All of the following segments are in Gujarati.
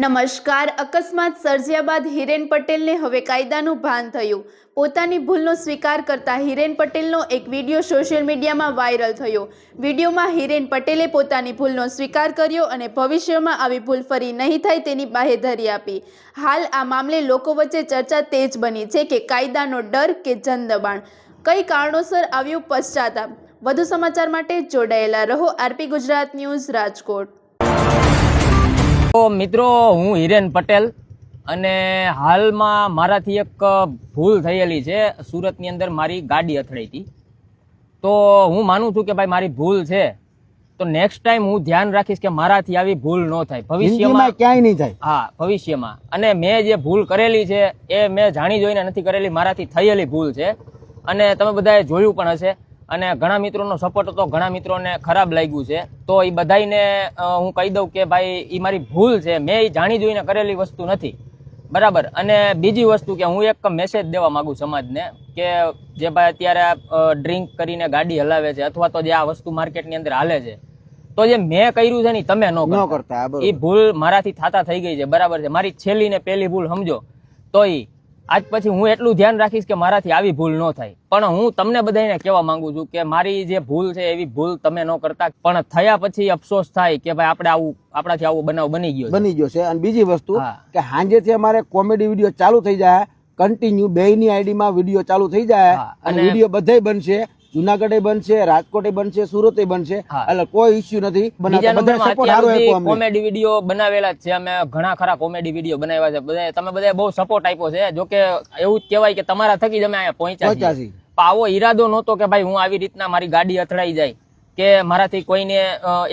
નમસ્કાર। અકસ્માત સર્જ્યા બાદ હિરેન પટેલને હવે કાયદાનું ભાન થયું। પોતાની ભૂલનો સ્વીકાર કરતા હિરેન પટેલનો એક વિડીયો સોશિયલ મીડિયામાં વાયરલ થયો। વિડીયોમાં હિરેન પટેલે પોતાની ભૂલનો સ્વીકાર કર્યો અને ભવિષ્યમાં આવી ભૂલ ફરી નહીં થાય તેની બાહેધરી આપી। હાલ આ મામલે લોકો વચ્ચે ચર્ચા તેજ બની છે કે કાયદાનો ડર કે જનદબાણ, કઈ કારણોસર આવ્યું પશ્ચાતાપ। વધુ સમાચાર માટે જોડાયેલા રહો આરપી ગુજરાત ન્યૂઝ રાજકોટ। તો મિત્રો, હું હિરેન પટેલ અને હાલમાં મારાથી એક ભૂલ થયેલી છે। સુરતની અંદર મારી ગાડી અથડાઈ હતી। તો હું માનું છું કે ભાઈ મારી ભૂલ છે, તો નેક્સ્ટ ટાઈમ હું ધ્યાન રાખીશ કે મારાથી આવી ભૂલ ન થાય, ભવિષ્યમાં ક્યાંય નહીં થાય। હા, ભવિષ્યમાં। અને મેં જે ભૂલ કરેલી છે એ મેં જાણી જોઈને નથી કરેલી, મારાથી થયેલી ભૂલ છે અને તમે બધાએ જોયું પણ હશે। અને ઘણા મિત્રોનો સપોર્ટ હતો, ઘણા મિત્રોને ખરાબ લાગ્યું છે, તો એ બધાને હું કહી દઉં કે ભાઈ એ મારી ભૂલ છે, મેં એ જાણી જોઈને કરેલી વસ્તુ નથી, બરાબર। અને બીજી વસ્તુ કે હું એક મેસેજ દેવા માંગુ સમાજને કે જે ભાઈ અત્યારે ડ્રિંક કરીને ગાડી હલાવે છે અથવા તો જે આ વસ્તુ માર્કેટની અંદર હાલે છે, તો જે મેં કર્યું છે ને તમે ન કરતા, એ ભૂલ મારાથી થતા થઈ ગઈ છે, બરાબર છે। મારી છેલ્લી ને પહેલી ભૂલ સમજો તો આજ પછી હું એટલું ધ્યાન રાખીશ કે મારાથી આવી ભૂલ ન થાય। પણ હું તમને બધાને કહેવા માંગુ છું કે મારી જે ભૂલ છે એવી ભૂલ તમે ન કરતા, પણ થયા પછી અફસોસ થાય કે ભાઈ આપણાથી આવો બનાવ બની ગયો છે। અને બીજી વસ્તુ કે સાંજેથી અમારે કોમેડી વિડીયો ચાલુ થઈ જાય, કન્ટિન્યુ બેયની આઈડીમાં વિડીયો ચાલુ થઈ જાય અને વિડીયો બધાય બનશે, જુનાગઢે બનશે, રાજકોટે બનશે, સુરતે બનશે, એટલે કોઈ ઇશ્યુ નથી। કોમેડી વિડીયો બનાવેલા છે, અમે ઘણા ખરા કોમેડી વિડીયો બનાવ્યા છે, તમે બધા બહુ સપોર્ટ આપ્યો છે। જો કે એવું જ કહેવાય કે તમારા થકી જ અમે અહીંયા પહોંચ્યા છીએ। આવો ઈરાદો નહોતો કે ભાઈ હું આવી રીતના મારી ગાડી અથડાઈ જાય કે મારાથી કોઈને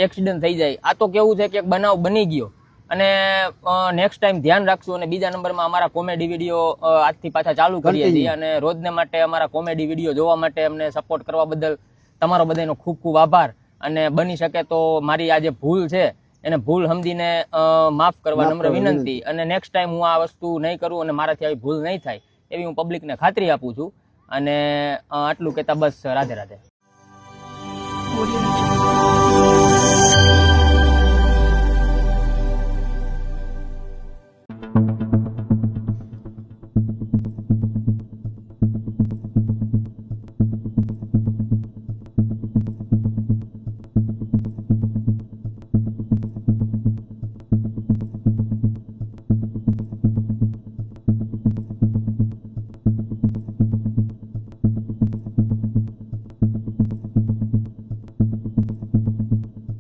એક્સિડન્ટ થઈ જાય। આ તો કેવું છે કે એક બનાવ બની ગયો અને નેક્સ્ટ ટાઈમ ધ્યાન રાખશું। અને બીજા નંબરમાં અમારા કોમેડી વિડીયો આજથી પાછા ચાલુ કરીએ છીએ અને રોજને માટે અમારા કોમેડી વિડીયો જોવા માટે અમને સપોર્ટ કરવા બદલ તમારો બધાનો ખૂબ ખૂબ આભાર। અને બની શકે તો મારી આ જે ભૂલ છે એને ભૂલ સમજીને માફ કરવા નમ્ર વિનંતી। અને નેક્સ્ટ ટાઈમ હું આ વસ્તુ નહીં કરું અને મારાથી આવી ભૂલ નહીં થાય એવી હું પબ્લિકને ખાતરી આપું છું। અને આટલું કહેતા બસ, રાધે રાધે।